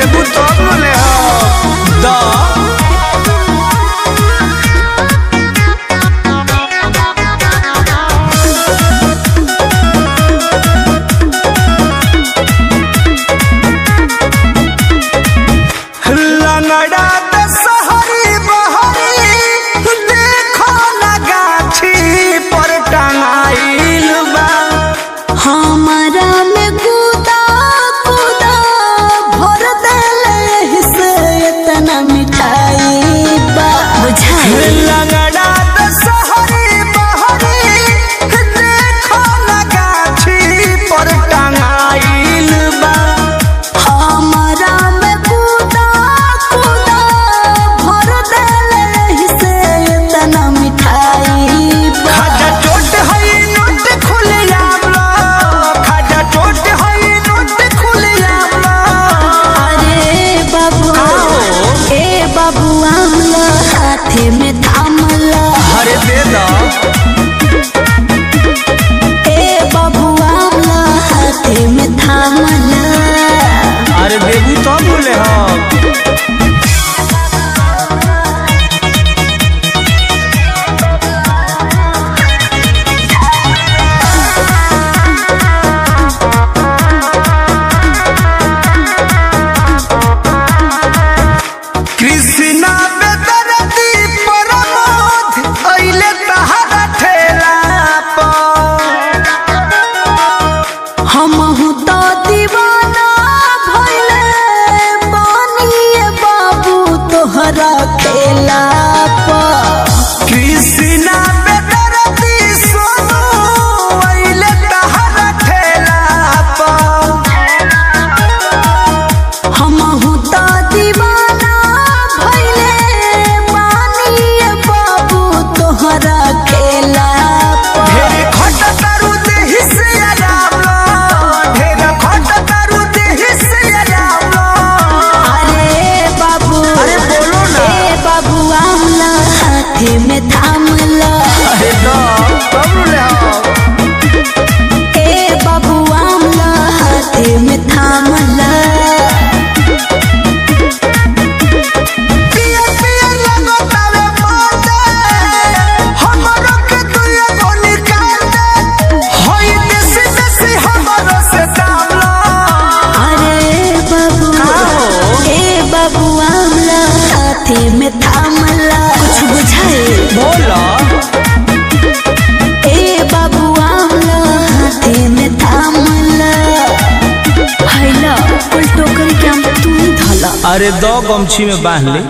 देबू तो बोले दा लंगड़ा दशहरी बहरी देखो लगाछी पर टंगाइल बा हमारा में कूदा कूदा भर देले से इतना मिठाई बा बुझाई। लंगड़ा दशहरी बहरी देखो लगाछी पर टंगाइल बा हमारा में कूदा कूदा भर देले से इतना मिठाई बा। खाजा चोट है नोट खुले आमला खाजा चोट है नोट खुले आमला अरे बाबू ए बाबू आमला हाथे में थामला अरे दे दा ए बाबू आमला हाथे में थामला अरे देबू तो बोले हम कृष्णा बेदरती प्रमोद अइले तहरा ठेला पर हमहु तो दीवाना भइले बानिए बाबू तोहरा खेला पर। कृष्णा बेदरती सोनू अइले तहरा ठेला पर हमहु तो दीवाना भइले बानिए बाबू तोहरा खेला पर। ढेर खट तारू देहि से आरामला ढेर खट तारू देहि से आरामला अरे बाबू अरे बोलो ना ए बाबू आमला हाथे में थामला अरे दा तब ले आओ ए बाबू आमला हाथे में थामला पिया पिया लगो तावे माते हमरो के तू एगो निकाल दे होई देसी देसी हमरो से दामला अरे बाबू ए बाबू आमला हाथे में थामला कुछ बुझाए बोला ए बाबू आमला हाथे में थामला हैला उल्टो करके हम तू ही धला अरे दो गमछी में बांध ले